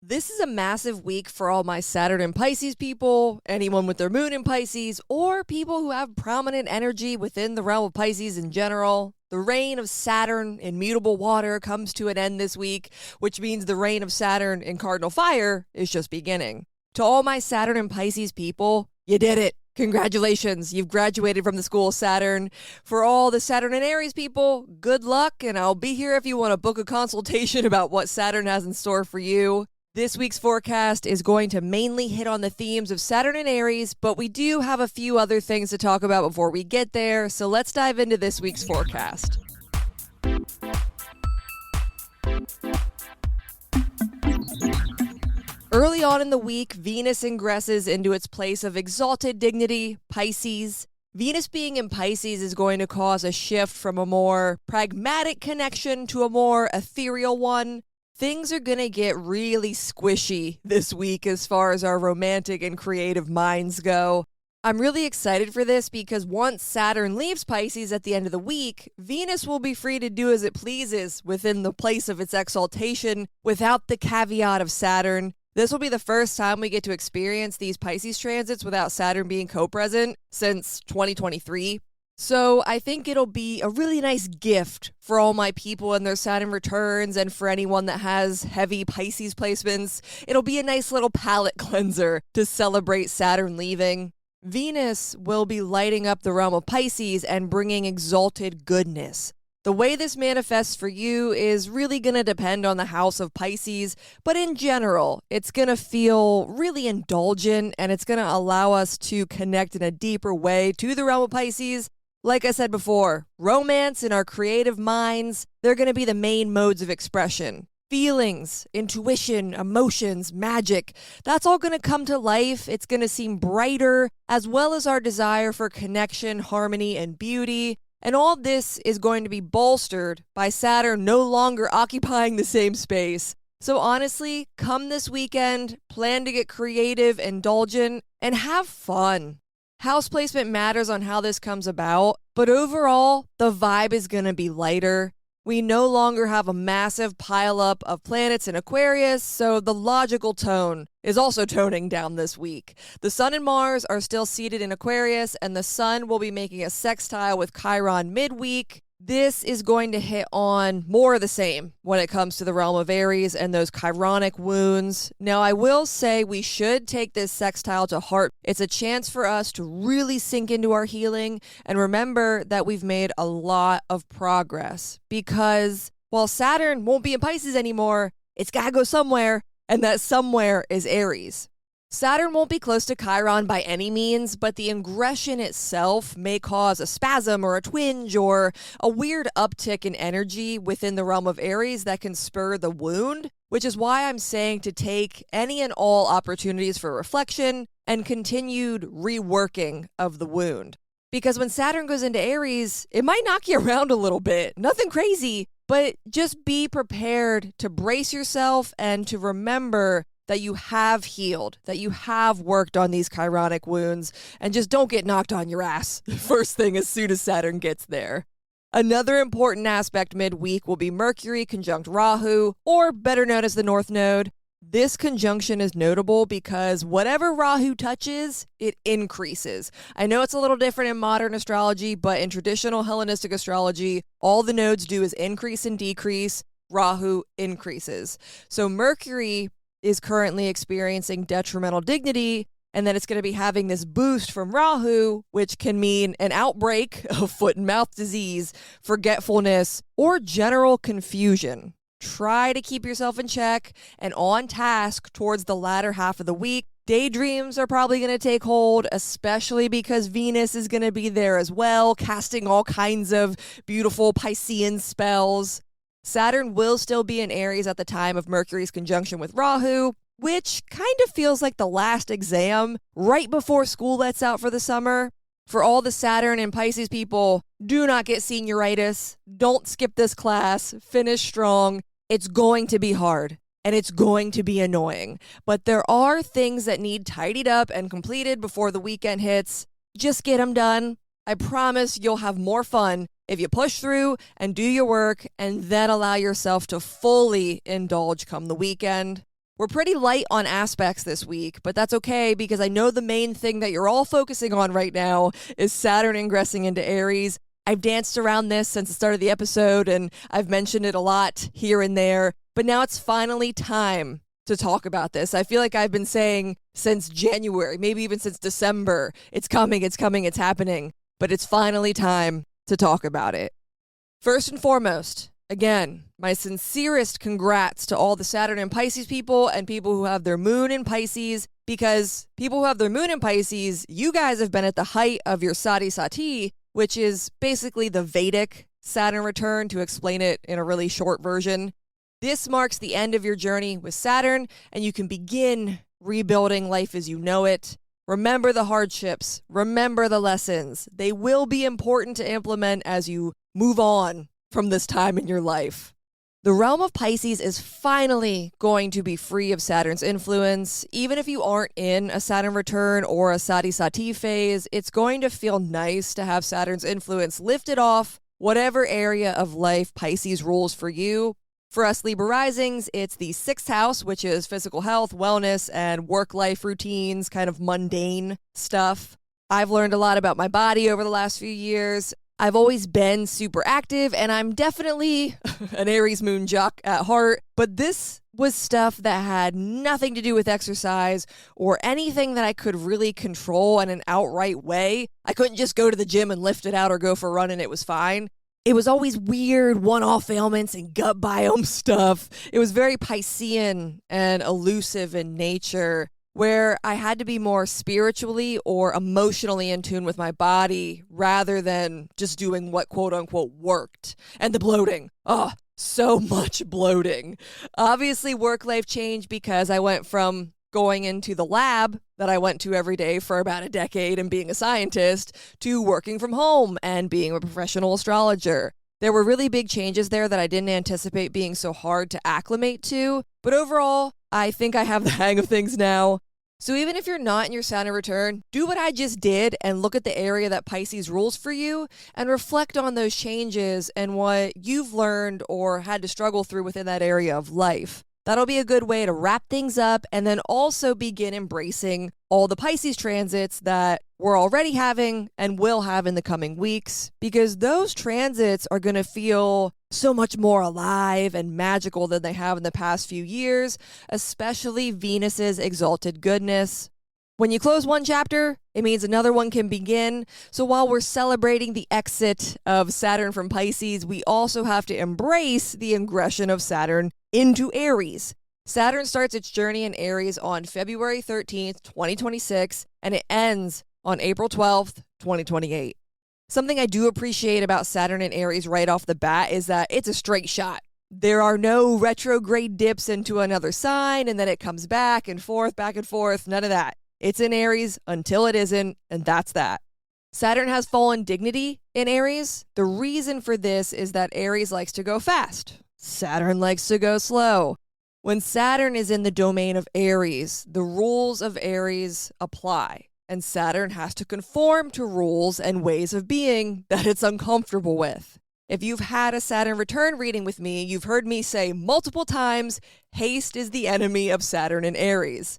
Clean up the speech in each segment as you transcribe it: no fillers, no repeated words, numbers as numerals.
This is a massive week for all my Saturn and Pisces people, anyone with their moon in Pisces, or people who have prominent energy within the realm of Pisces in general. The reign of Saturn in mutable water comes to an end this week, which means the reign of Saturn in cardinal fire is just beginning. To all my Saturn and Pisces people, you did it. Congratulations, you've graduated from the school of Saturn. For all the Saturn and Aries people, good luck, and I'll be here if you want to book a consultation about what Saturn has in store for you. This week's forecast is going to mainly hit on the themes of Saturn and Aries, but we do have a few other things to talk about before we get there, so let's dive into this week's forecast. Early on in the week, Venus ingresses into its place of exalted dignity, Pisces. Venus being in Pisces is going to cause a shift from a more pragmatic connection to a more ethereal one. Things are going to get really squishy this week as far as our romantic and creative minds go. I'm really excited for this because once Saturn leaves Pisces at the end of the week, Venus will be free to do as it pleases within the place of its exaltation without the caveat of Saturn. This will be the first time we get to experience these Pisces transits without Saturn being co-present since 2023. So I think it'll be a really nice gift for all my people and their Saturn returns, and for anyone that has heavy Pisces placements. It'll be a nice little palate cleanser to celebrate Saturn leaving. Venus will be lighting up the realm of Pisces and bringing exalted goodness. The way this manifests for you is really going to depend on the house of Pisces, but in general, it's going to feel really indulgent, and it's going to allow us to connect in a deeper way to the realm of Pisces. Like I said before, romance and our creative minds, they're going to be the main modes of expression. Feelings, intuition, emotions, magic, that's all going to come to life. It's going to seem brighter, as well as our desire for connection, harmony, and beauty. And all this is going to be bolstered by Saturn no longer occupying the same space. So honestly, come this weekend, plan to get creative, indulgent, and have fun. House placement matters on how this comes about, but overall, the vibe is going to be lighter. We no longer have a massive pileup of planets in Aquarius, so the logical tone is also toning down this week. The Sun and Mars are still seated in Aquarius, and the Sun will be making a sextile with Chiron midweek. This is going to hit on more of the same when it comes to the realm of Aries and those chironic wounds. Now, I will say we should take this sextile to heart. It's a chance for us to really sink into our healing and remember that we've made a lot of progress, because while Saturn won't be in Pisces anymore, it's got to go somewhere, and that somewhere is Aries. Saturn won't be close to Chiron by any means, but the ingression itself may cause a spasm or a twinge or a weird uptick in energy within the realm of Aries that can spur the wound, which is why I'm saying to take any and all opportunities for reflection and continued reworking of the wound. Because when Saturn goes into Aries, it might knock you around a little bit. Nothing crazy, but just be prepared to brace yourself and to remember that you have healed, that you have worked on these chironic wounds, and just don't get knocked on your ass first thing as soon as Saturn gets there. Another important aspect midweek will be Mercury conjunct Rahu, or better known as the North Node. This conjunction is notable because whatever Rahu touches, it increases. I know it's a little different in modern astrology, but in traditional Hellenistic astrology, all the nodes do is increase and decrease. Rahu increases. So Mercury is currently experiencing detrimental dignity, and then it's going to be having this boost from Rahu, which can mean an outbreak of foot and mouth disease, forgetfulness, or general confusion. Try to keep yourself in check and on task towards the latter half of the week. Daydreams are probably going to take hold, especially because Venus is going to be there as well, casting all kinds of beautiful Piscean spells. Saturn will still be in Aries at the time of Mercury's conjunction with Rahu, which kind of feels like the last exam right before school lets out for the summer. For all the Saturn and Pisces people, do not get senioritis. Don't skip this class. Finish strong. It's going to be hard, and it's going to be annoying. But there are things that need tidied up and completed before the weekend hits. Just get them done. I promise you'll have more fun if you push through and do your work and then allow yourself to fully indulge come the weekend. We're pretty light on aspects this week, but that's okay because I know the main thing that you're all focusing on right now is Saturn ingressing into Aries. I've danced around this since the start of the episode, and I've mentioned it a lot here and there, but now it's finally time to talk about this. I feel like I've been saying since January, maybe even since December, it's coming, it's happening, but it's finally time to talk about it. First and foremost, again, my sincerest congrats to all the Saturn and Pisces people and people who have their moon in Pisces, because people who have their moon in Pisces, you guys have been at the height of your Sati Sati, which is basically the Vedic Saturn return, to explain it in a really short version. This marks the end of your journey with Saturn, and you can begin rebuilding life as you know it. Remember the hardships, remember the lessons. They will be important to implement as you move on from this time in your life. The realm of Pisces is finally going to be free of Saturn's influence. Even if you aren't in a Saturn return or a Sati Sati phase, it's going to feel nice to have Saturn's influence lifted off whatever area of life Pisces rules for you. For us Libra risings, it's the 6th house, which is physical health, wellness, and work-life routines, kind of mundane stuff. I've learned a lot about my body over the last few years. I've always been super active, and I'm definitely an Aries moon jock at heart, but this was stuff that had nothing to do with exercise or anything that I could really control in an outright way. I couldn't just go to the gym and lift it out or go for a run and it was fine. It was always weird one-off ailments and gut biome stuff. It was very Piscean and elusive in nature, where I had to be more spiritually or emotionally in tune with my body rather than just doing what quote-unquote worked. And the bloating. Oh, so much bloating. Obviously, work-life changed because I went from going into the lab that I went to every day for about a decade and being a scientist to working from home and being a professional astrologer. There were really big changes there that I didn't anticipate being so hard to acclimate to, but overall, I think I have the hang of things now. So even if you're not in your Saturn return, do what I just did and look at the area that Pisces rules for you and reflect on those changes and what you've learned or had to struggle through within that area of life. That'll be a good way to wrap things up and then also begin embracing all the Pisces transits that we're already having and will have in the coming weeks, because those transits are going to feel so much more alive and magical than they have in the past few years, especially Venus's exalted goodness. When you close one chapter, it means another one can begin. So while we're celebrating the exit of Saturn from Pisces, we also have to embrace the ingression of Saturn into Aries. Saturn starts its journey in Aries on February 13th, 2026, and it ends on April 12th, 2028. Something I do appreciate about Saturn and Aries right off the bat is that it's a straight shot. There are no retrograde dips into another sign and then it comes back and forth, none of that. It's in Aries until it isn't, and that's that. Saturn has fallen dignity in Aries. The reason for this is that Aries likes to go fast. Saturn likes to go slow. When Saturn is in the domain of Aries, the rules of Aries apply, and Saturn has to conform to rules and ways of being that it's uncomfortable with. If you've had a Saturn return reading with me, you've heard me say multiple times, haste is the enemy of Saturn in Aries.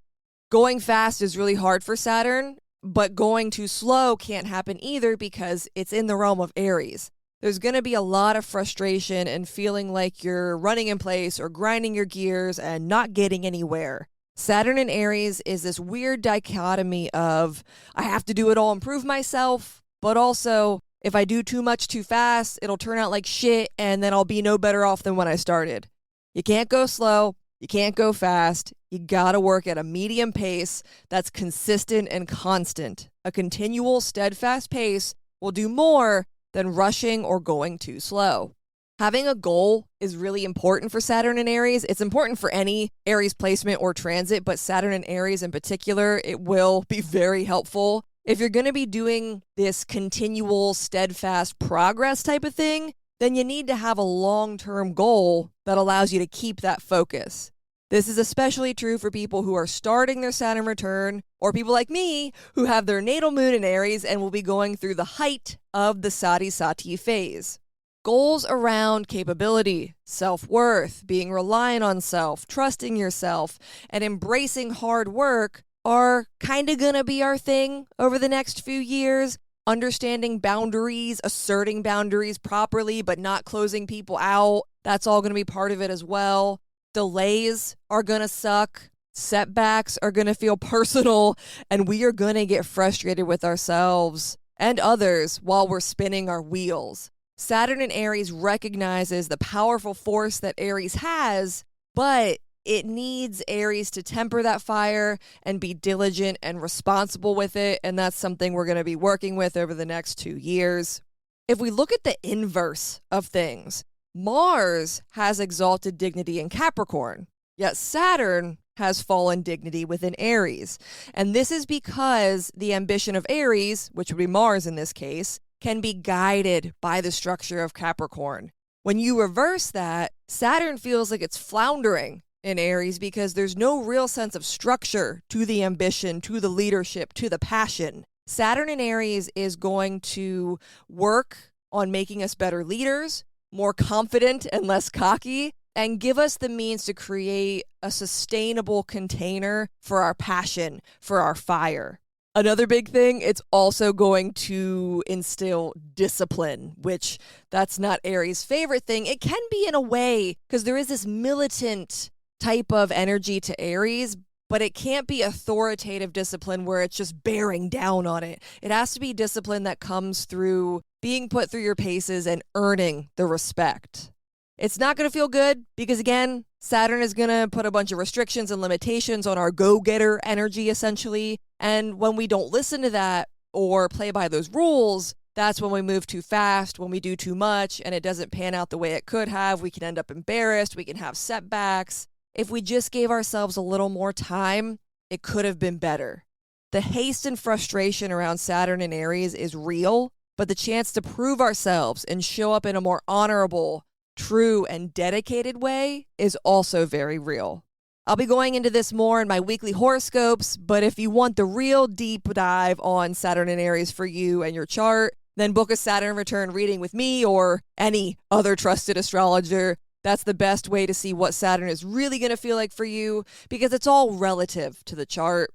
Going fast is really hard for Saturn, but going too slow can't happen either because it's in the realm of Aries. There's going to be a lot of frustration and feeling like you're running in place or grinding your gears and not getting anywhere. Saturn in Aries is this weird dichotomy of, I have to do it all, improve myself, but also, if I do too much too fast, it'll turn out like shit and then I'll be no better off than when I started. You can't go slow. You can't go fast. You gotta work at a medium pace that's consistent and constant. A continual, steadfast pace will do more than rushing or going too slow. Having a goal is really important for Saturn and Aries. It's important for any Aries placement or transit, but Saturn and Aries in particular, it will be very helpful. If you're going to be doing this continual, steadfast progress type of thing, then you need to have a long-term goal that allows you to keep that focus. This is especially true for people who are starting their Saturn return, or people like me who have their natal moon in Aries and will be going through the height of the Sati Sati phase. Goals around capability, self-worth, being reliant on self, trusting yourself, and embracing hard work are kind of going to be our thing over the next few years. Understanding boundaries, asserting boundaries properly, but not closing people out. That's all going to be part of it as well. Delays are going to suck. Setbacks are going to feel personal, and we are going to get frustrated with ourselves and others while we're spinning our wheels. Saturn in Aries recognizes the powerful force that Aries has, but it needs Aries to temper that fire and be diligent and responsible with it, and that's something we're going to be working with over the next 2 years. If we look at the inverse of things, Mars has exalted dignity in Capricorn, yet Saturn has fallen dignity within Aries. And this is because the ambition of Aries, which would be Mars in this case, can be guided by the structure of Capricorn. When you reverse that, Saturn feels like it's floundering in Aries because there's no real sense of structure to the ambition, to the leadership, to the passion. Saturn in Aries is going to work on making us better leaders, more confident and less cocky, and give us the means to create a sustainable container for our passion, for our fire. Another big thing, it's also going to instill discipline, which that's not Aries' favorite thing. It can be in a way, because there is this militant type of energy to Aries, but it can't be authoritative discipline where it's just bearing down on it. It has to be discipline that comes through being put through your paces and earning the respect. It's not going to feel good because, again, Saturn is going to put a bunch of restrictions and limitations on our go-getter energy, essentially. And when we don't listen to that or play by those rules, that's when we move too fast, when we do too much, and it doesn't pan out the way it could have. We can end up embarrassed. We can have setbacks. If we just gave ourselves a little more time, it could have been better. The haste and frustration around Saturn and Aries is real, but the chance to prove ourselves and show up in a more honorable, true, and dedicated way is also very real. I'll be going into this more in my weekly horoscopes, but if you want the real deep dive on Saturn and Aries for you and your chart, then book a Saturn return reading with me or any other trusted astrologer. That's the best way to see what Saturn is really going to feel like for you because it's all relative to the chart.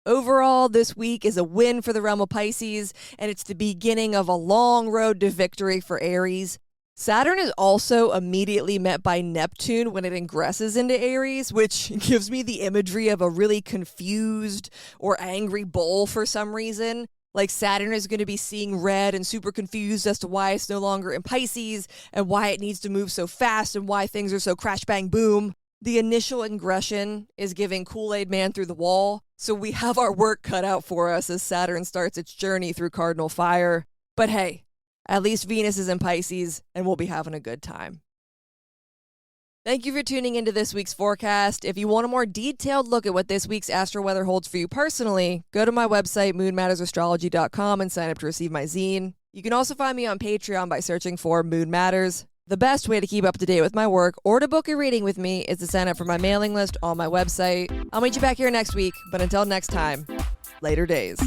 Overall, this week is a win for the realm of Pisces, and it's the beginning of a long road to victory for Aries. Saturn is also immediately met by Neptune when it ingresses into Aries, which gives me the imagery of a really confused or angry bull for some reason. Like Saturn is going to be seeing red and super confused as to why it's no longer in Pisces and why it needs to move so fast and why things are so crash, bang, boom. The initial ingression is giving Kool-Aid Man through the wall, so we have our work cut out for us as Saturn starts its journey through cardinal fire. But hey, at least Venus is in Pisces, and we'll be having a good time. Thank you for tuning into this week's forecast. If you want a more detailed look at what this week's astro weather holds for you personally, go to my website, moonmattersastrology.com, and sign up to receive my zine. You can also find me on Patreon by searching for Moon Matters. The best way to keep up to date with my work or to book a reading with me is to sign up for my mailing list on my website. I'll meet you back here next week, but until next time, later days.